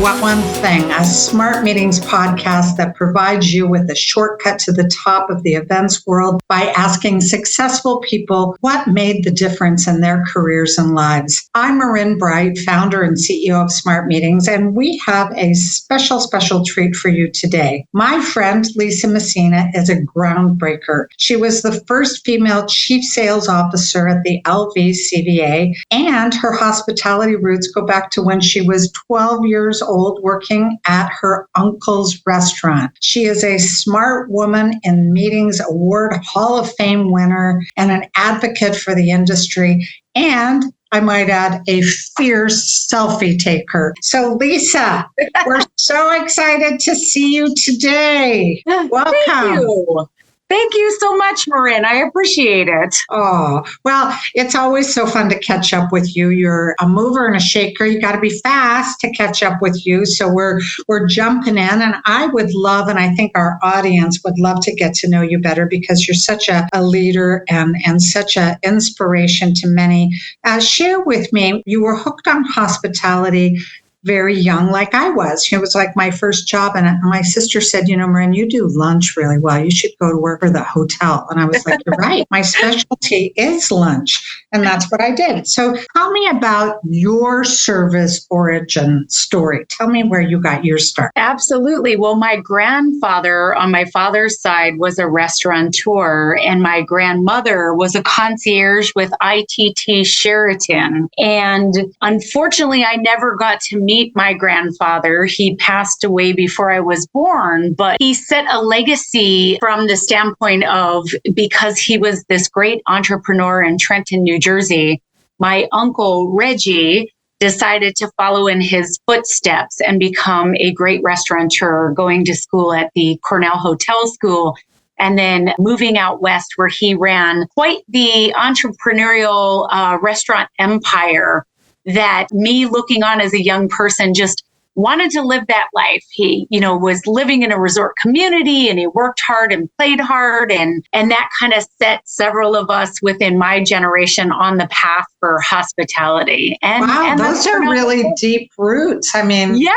What One Thing, a Smart Meetings podcast that provides you with a shortcut to the top of the events world by asking successful people what made the difference in their careers and lives. I'm Marin Bright, founder and CEO of Smart Meetings, and we have a special treat for you today. My friend, Lisa Messina, is a groundbreaker. She was the first female chief sales officer at the LVCVA, and her hospitality roots go back to when she was 12 years old working at her uncle's restaurant. She is a smart woman in meetings, award Hall of Fame winner, and an advocate for the industry. And I might add, a fierce selfie taker. So Lisa, we're so excited to see you today. Welcome. Thank you. Thank you so much, Marin. I appreciate it. Oh, well, it's always so fun to catch up with you. You're a mover and a shaker. You got to be fast to catch up with you. So we're jumping in, and I would love, and I think our audience would love to get to know you better because you're such a leader and such an inspiration to many. Share with me, you were hooked on hospitality very young, like I was. It was like my first job. And my sister said, Marin, you do lunch really well. You should go to work for the hotel. And I was like, you're right. My specialty is lunch. And that's what I did. So tell me about your service origin story. Tell me where you got your start. Absolutely. Well, my grandfather on my father's side was a restaurateur, and my grandmother was a concierge with ITT Sheraton. And unfortunately, I never got to meet my grandfather. He passed away before I was born, but he set a legacy from the standpoint of, because he was this great entrepreneur in Trenton, New Jersey, my uncle Reggie decided to follow in his footsteps and become a great restaurateur, going to school at the Cornell Hotel School, and then moving out west where he ran quite the entrepreneurial restaurant empire that me looking on as a young person just wanted to live that life. He, was living in a resort community, and he worked hard and played hard. And that kind of set several of us within my generation on the path for hospitality. And, wow, and those are really deep roots. I mean, yeah.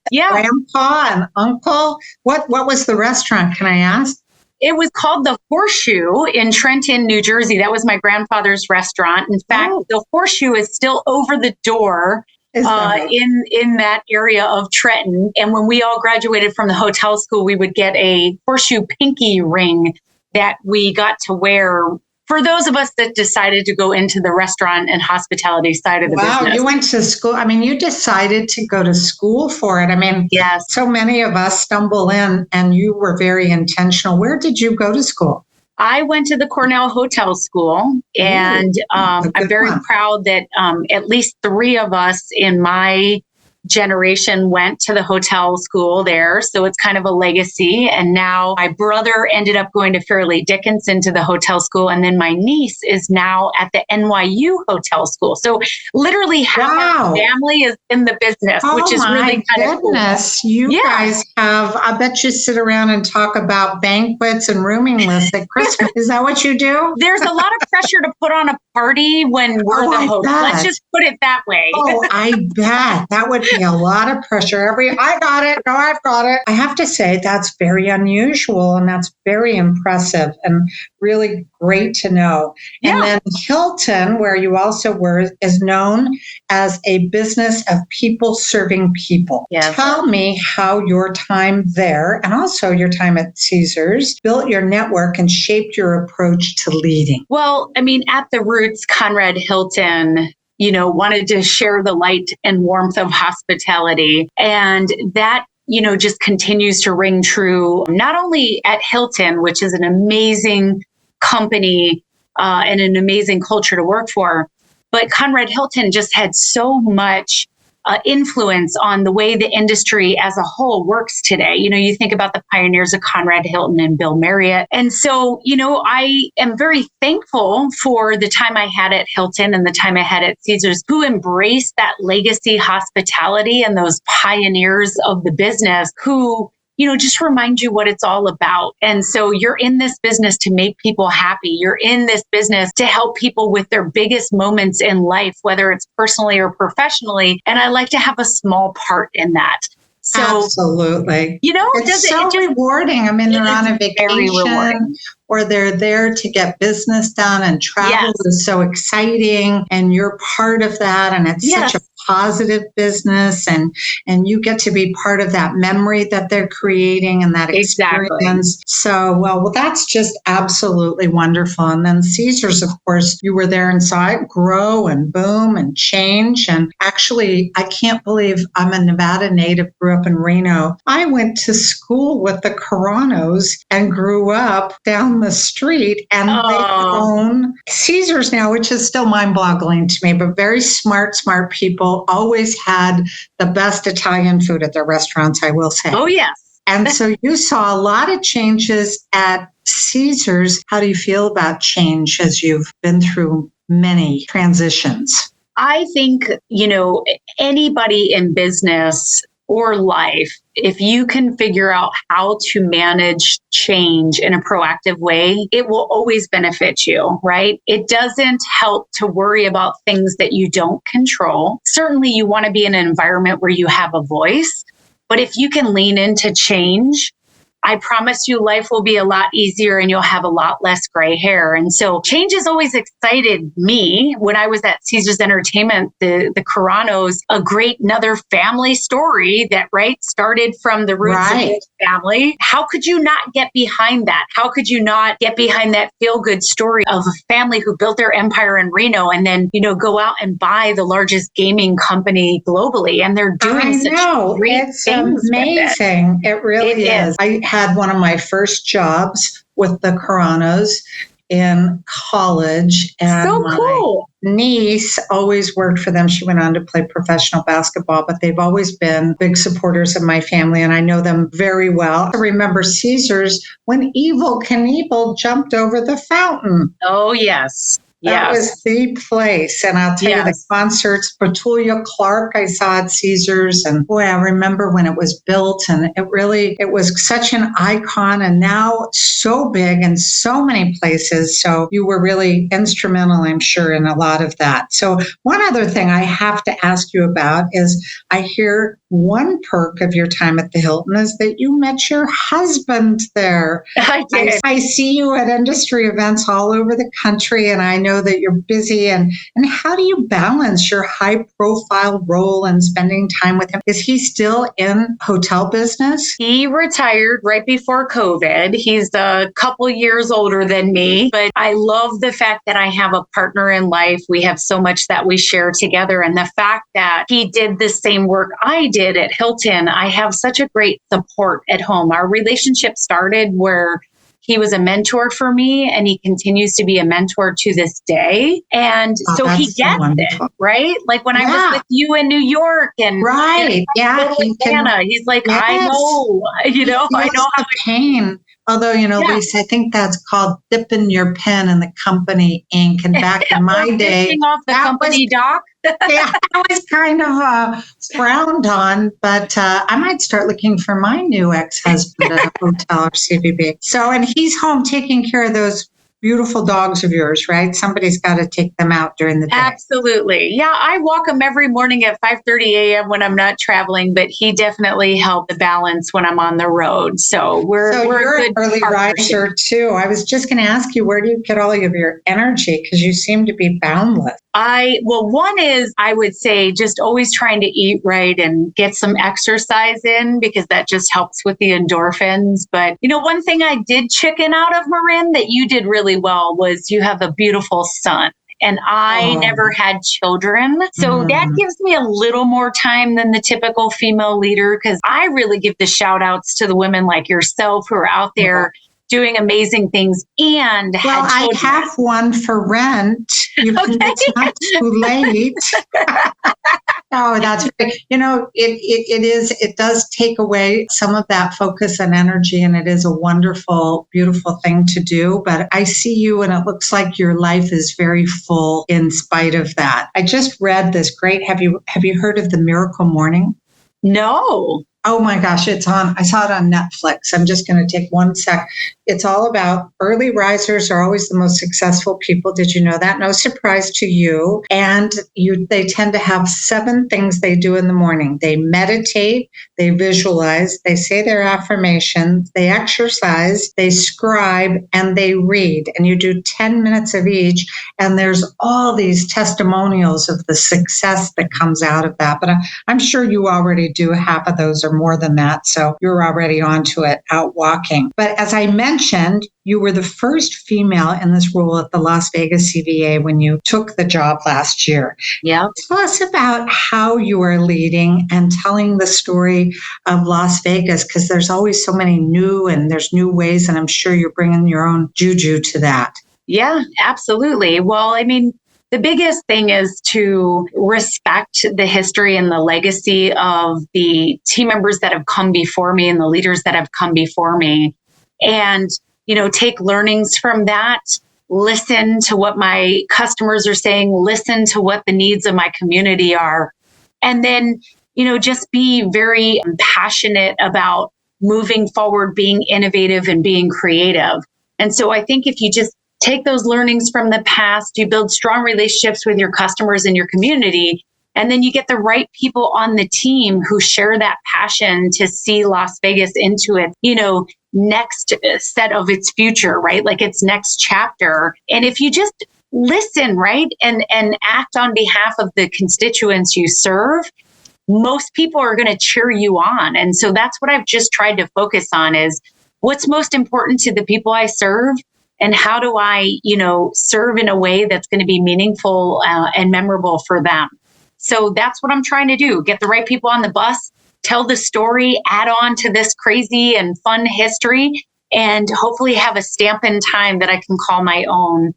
Grandpa and uncle. What was the restaurant? Can I ask? It was called the Horseshoe in Trenton, New Jersey. That was my grandfather's restaurant. In fact, the Horseshoe is still over the door in that area of Trenton. And when we all graduated from the hotel school, we would get a Horseshoe pinky ring that we got to wear for those of us that decided to go into the restaurant and hospitality side of the business. Wow, you went to school. I mean, you decided to go to school for it. I mean, yes. So many of us stumble in, and you were very intentional. Where did you go to school? I went to the Cornell Hotel School, and I'm very proud that at least 3 of us in my generation went to the hotel school there. So it's kind of a legacy. And now my brother ended up going to Fairleigh Dickinson to the hotel school. And then my niece is now at the NYU hotel school. So literally half our family is in the business, which is really kind of cool. You guys have, I bet you sit around and talk about banquets and rooming lists at Christmas. Is that what you do? There's a lot of pressure to put on a party when we're the host. Let's just put it that way. Oh, I bet. That would be a lot of pressure. I got it. No, I've got it. I have to say that's very unusual, and that's very impressive and really great to know. Yeah. And then Hilton, where you also were, is known as a business of people serving people. Yes. Tell me how your time there, and also your time at Caesars, built your network and shaped your approach to leading. Well, I mean, at the roots, Conrad Hilton wanted to share the light and warmth of hospitality. And that, just continues to ring true, not only at Hilton, which is an amazing company and an amazing culture to work for, but Conrad Hilton just had so much influence on the way the industry as a whole works today. You think about the pioneers of Conrad Hilton and Bill Marriott. And so, I am very thankful for the time I had at Hilton and the time I had at Caesars, who embraced that legacy hospitality and those pioneers of the business who, just remind you what it's all about. And so you're in this business to make people happy. You're in this business to help people with their biggest moments in life, whether it's personally or professionally. And I like to have a small part in that. So, absolutely. It's so rewarding. I mean, they're on a vacation or they're there to get business done, and travel is so exciting, and you're part of that. And it's such a positive business, and you get to be part of that memory that they're creating and that experience. Exactly. So, well, that's just absolutely wonderful. And then Caesars, of course, you were there and saw it grow and boom and change. And actually, I can't believe I'm a Nevada native, grew up in Reno. I went to school with the Caranos and grew up down the street, and they own Caesars now, which is still mind-boggling to me, but very smart people, always had the best Italian food at their restaurants, I will say. Oh, yes. And so you saw a lot of changes at Caesars. How do you feel about change as you've been through many transitions? I think, anybody in business or life, if you can figure out how to manage change in a proactive way, it will always benefit you, right? It doesn't help to worry about things that you don't control. Certainly, you want to be in an environment where you have a voice, but if you can lean into change, I promise you life will be a lot easier and you'll have a lot less gray hair. And so change has always excited me. When I was at Caesars Entertainment, the Caranos, another family story that started from the roots of the family. How could you not get behind that? How could you not get behind that feel-good story of a family who built their empire in Reno and then, go out and buy the largest gaming company globally? And they're doing such great things. It's amazing. It really is. I had one of my first jobs with the Caranos in college, and so cool. My niece always worked for them. She went on to play professional basketball, but they've always been big supporters of my family, and I know them very well. I remember Caesars when Evel Knievel jumped over the fountain. Oh, yes. That was the place. And I'll tell you, the concerts, Petulia Clark, I saw at Caesars. And boy, I remember when it was built, and it was such an icon, and now so big in so many places. So you were really instrumental, I'm sure, in a lot of that. So one other thing I have to ask you about is I hear one perk of your time at the Hilton is that you met your husband there. I did. I see you at industry events all over the country, and I know that you're busy. And how do you balance your high profile role and spending time with him? Is he still in hotel business? He retired right before COVID. He's a couple years older than me, but I love the fact that I have a partner in life. We have so much that we share together. And the fact that he did the same work I did at Hilton, I have such a great support at home. Our relationship started where he was a mentor for me, and he continues to be a mentor to this day. And so he gets it, right? Like when I was with you in New York and he's like, I know, I know how the pain. Although, Lisa, I think that's called dipping your pen in the company ink. And back in my day, off the company dock. That was kind of frowned on, but I might start looking for my new ex-husband at a hotel or CVB. So, and he's home taking care of those beautiful dogs of yours, right? Somebody's got to take them out during the day. Absolutely. Yeah, I walk him every morning at 5:30 a.m. when I'm not traveling, but he definitely helped the balance when I'm on the road. So you're a good early riser too. I was just going to ask you, where do you get all of your energy? Because you seem to be boundless. One is, I would say, just always trying to eat right and get some exercise in, because that just helps with the endorphins. But, one thing I did chicken out of, Marin, that you did really well was you have a beautiful son. And I never had children. So that gives me a little more time than the typical female leader, because I really give the shout outs to the women like yourself who are out there doing amazing things and I have one for rent. It's not too late. Oh, that's great. It does take away some of that focus and energy, and it is a wonderful, beautiful thing to do. But I see you, and it looks like your life is very full in spite of that. I just read this great. Have you heard of the Miracle Morning? No. Oh my gosh, it's on. I saw it on Netflix. I'm just going to take one sec. It's all about early risers are always the most successful people. Did you know that? No surprise to you. And they tend to have 7 things they do in the morning. They meditate, they visualize, they say their affirmations, they exercise, they scribe, and they read. And you do 10 minutes of each. And there's all these testimonials of the success that comes out of that. But I'm sure you already do half of those or more than that. So you're already onto it, out walking. But as I mentioned, you were the first female in this role at the Las Vegas CVA when you took the job last year. Yeah. Tell us about how you are leading and telling the story of Las Vegas, because there's always so many there's new ways, and I'm sure you're bringing your own juju to that. Yeah, absolutely. Well, I mean, the biggest thing is to respect the history and the legacy of the team members that have come before me and the leaders that have come before me. And, take learnings from that, listen to what my customers are saying, listen to what the needs of my community are. And then, just be very passionate about moving forward, being innovative and being creative. And so I think if you just take those learnings from the past, you build strong relationships with your customers and your community, and then you get the right people on the team who share that passion to see Las Vegas into its, next set of its future, right? Like its next chapter. And if you just listen, right, and act on behalf of the constituents you serve, most people are going to cheer you on. And so that's what I've just tried to focus on is what's most important to the people I serve. And how do I, serve in a way that's going to be meaningful and memorable for them? So that's what I'm trying to do. Get the right people on the bus, tell the story, add on to this crazy and fun history, and hopefully have a stamp in time that I can call my own,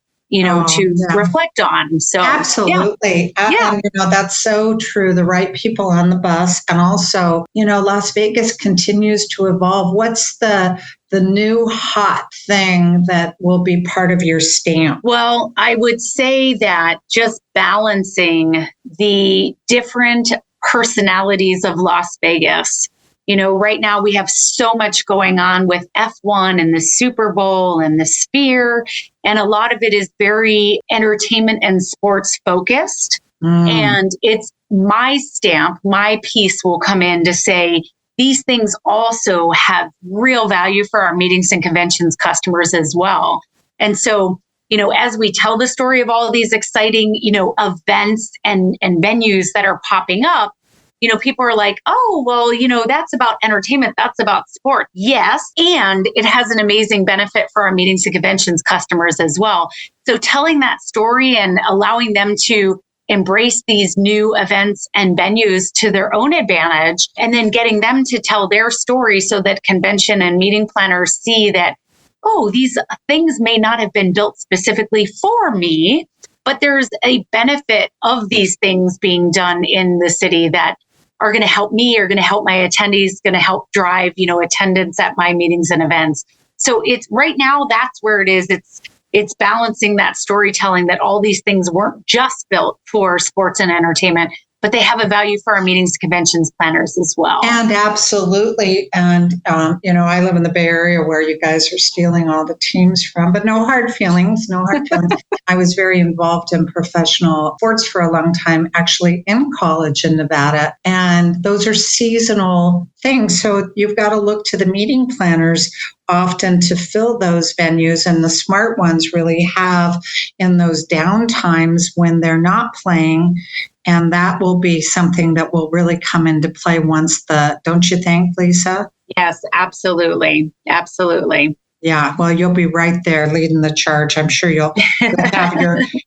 reflect on. So absolutely. Yeah. And, that's so true. The right people on the bus. And also, Las Vegas continues to evolve. What's the new hot thing that will be part of your stamp? Well, I would say that just balancing the different personalities of Las Vegas. Right now we have so much going on with F1 and the Super Bowl and the Sphere. And a lot of it is very entertainment and sports focused. And it's my stamp, my piece will come in to say, these things also have real value for our meetings and conventions customers as well. And so, as we tell the story of all of these exciting, events and venues that are popping up, people are like, oh, well, that's about entertainment. That's about sport. Yes. And it has an amazing benefit for our meetings and conventions customers as well. So telling that story and allowing them to embrace these new events and venues to their own advantage, and then getting them to tell their story so that convention and meeting planners see that, oh, these things may not have been built specifically for me, but there's a benefit of these things being done in the city that are going to help me, are going to help my attendees, going to help drive, attendance at my meetings and events. So it's right now, that's where it is. It's balancing that storytelling that all these things weren't just built for sports and entertainment, but they have a value for our meetings, conventions planners as well. And absolutely. And, I live in the Bay Area where you guys are stealing all the teams from, but no hard feelings. I was very involved in professional sports for a long time, actually in college in Nevada. And those are seasonal things. So you've got to look to the meeting planners often to fill those venues, and the smart ones really have in those down times when they're not playing. And that will be something that will really come into play don't you think, Lisa? Yes, absolutely. Absolutely. Yeah, well, you'll be right there leading the charge. I'm sure you'll have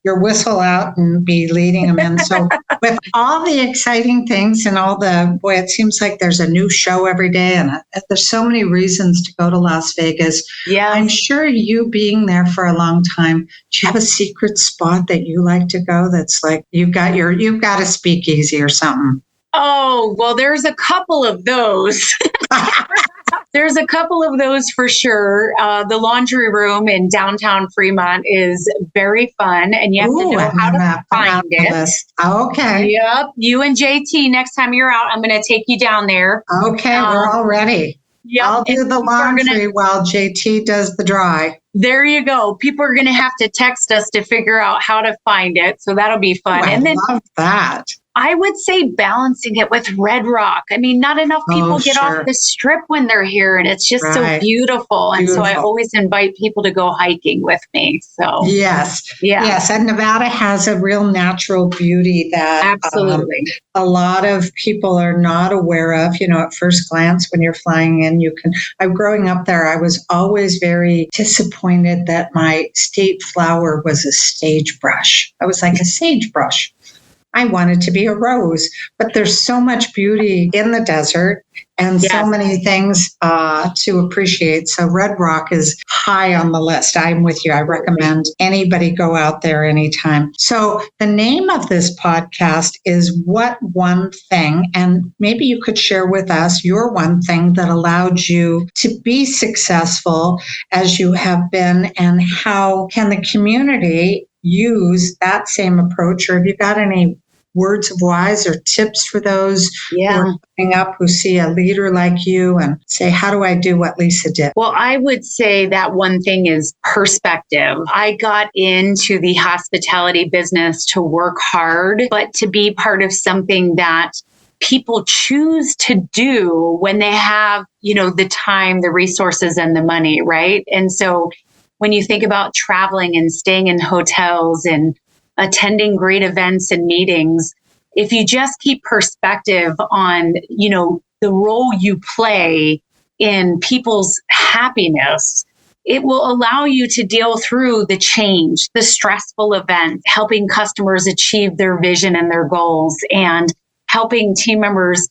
your whistle out and be leading them in. So with all the exciting things and it seems like there's a new show every day, and there's so many reasons to go to Las Vegas. Yeah, I'm sure you being there for a long time, do you have a secret spot that you like to go that's like you've got a speakeasy or something? Oh, well, there's a couple of those. There's a couple of those for sure. The laundry room in downtown Fremont is very fun, and you have to know how to find it. Okay. Yep. You and JT, next time you're out, I'm going to take you down there. Okay, we're all ready. Yep. I'll do the laundry while JT does the dry. There you go. People are going to have to text us to figure out how to find it. So that'll be fun. I love that. I would say balancing it with Red Rock. I mean, not enough people get off the strip when they're here, and it's just so beautiful. And so I always invite people to go hiking with me. So yes. And Nevada has a real natural beauty that absolutely a lot of people are not aware of. At first glance, when you're flying in, I'm growing up there. I was always very disappointed that my state flower was a sagebrush. I was like, a sagebrush. I wanted to be a rose, but there's so much beauty in the desert and so many things to appreciate. So Red Rock is high on the list. I'm with you. I recommend anybody go out there anytime. So the name of this podcast is What One Thing? And maybe you could share with us your one thing that allowed you to be successful as you have been, and how can the community use that same approach? Or have you got any words of wise or tips for those who are coming up, who see a leader like you and say, how do I do what Lisa did? Well, I would say that one thing is perspective. I got into the hospitality business to work hard, but to be part of something that people choose to do when they have, the time, the resources, and the money, right? And so when you think about traveling and staying in hotels and attending great events and meetings, if you just keep perspective on, the role you play in people's happiness, it will allow you to deal through the change, the stressful event, helping customers achieve their vision and their goals, and helping team members,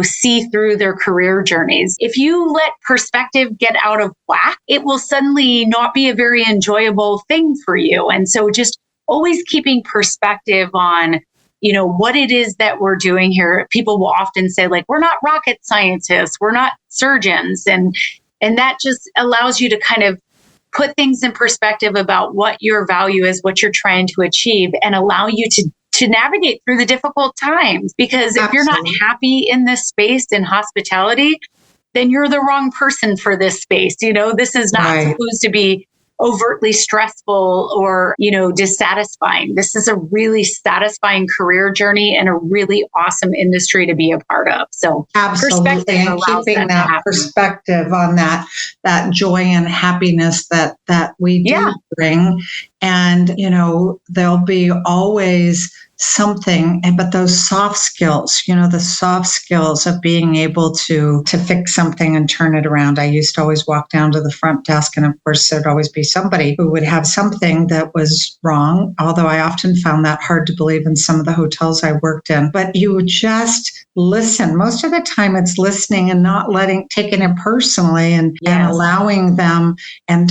see through their career journeys. If you let perspective get out of whack, it will suddenly not be a very enjoyable thing for you. And so just always keeping perspective on, what it is that we're doing here. People will often say, like, we're not rocket scientists, we're not surgeons. And that just allows you to kind of put things in perspective about what your value is, what you're trying to achieve, and allow you to navigate through the difficult times. Because if you're not happy in this space in hospitality, then you're the wrong person for this space. This is not supposed to be overtly stressful or, dissatisfying. This is a really satisfying career journey and a really awesome industry to be a part of. So absolutely, and keeping that perspective on that joy and happiness that we do bring. And, there'll be always something, but those soft skills, the soft skills of being able to fix something and turn it around. I used to always walk down to the front desk, and of course there'd always be somebody who would have something that was wrong, although I often found that hard to believe in some of the hotels I worked in. But you would just listen. Most of the time it's listening and not taking it personally, and allowing them, and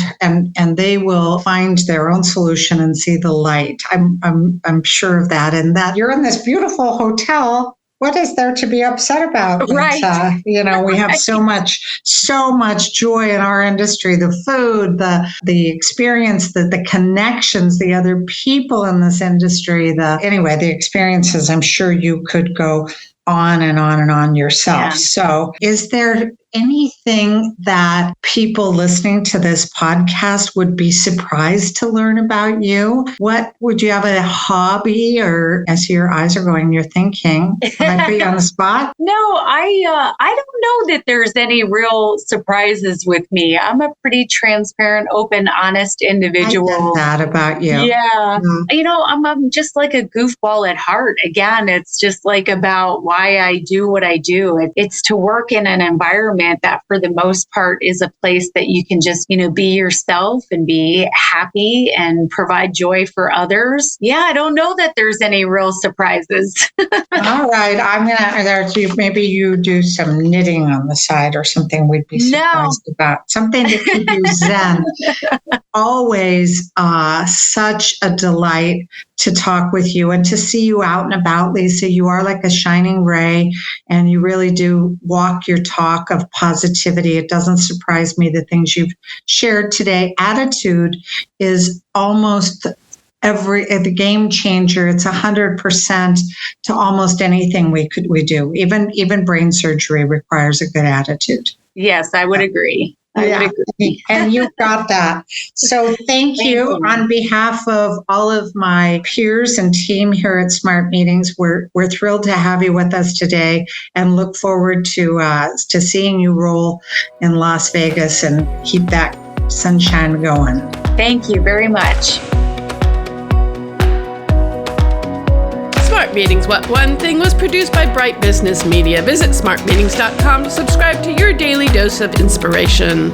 they will find their own solution and see the light. I'm sure of that. And that you're in this beautiful hotel. What is there to be upset about? Right. We have so much joy in our industry, the food, the experience, the connections, the other people in this industry, the experiences. I'm sure you could go on and on and on yourself. Yeah. So is there anything that people listening to this podcast would be surprised to learn about you? What would you have, a hobby, or as your eyes are going, you're thinking, would I put you on the spot? No, I don't know that there's any real surprises with me. I'm a pretty transparent, open, honest individual. I get that about you. Yeah. Mm-hmm. I'm just like a goofball at heart. Again, it's just like about why I do what I do. It's to work in an environment that for the most part is a place that you can just, be yourself and be happy and provide joy for others. Yeah, I don't know that there's any real surprises. All right. I'm going to, maybe you do some knitting on the side or something we'd be surprised about. Something to keep you zen. always such a delight to talk with you and to see you out and about, Lisa. You are like a shining ray, and you really do walk your talk of positivity. It doesn't surprise me the things you've shared today. Attitude is almost the game changer. It's 100% to almost anything we do. Even brain surgery requires a good attitude. Yes, I would agree. I would agree. And you've got that. So thank you. On behalf of all of my peers and team here at Smart Meetings, we're thrilled to have you with us today and look forward to seeing you roll in Las Vegas and keep that sunshine going. Thank you very much. Smart Meetings What One Thing was produced by Bright Business Media. Visit smartmeetings.com to subscribe to your daily dose of inspiration.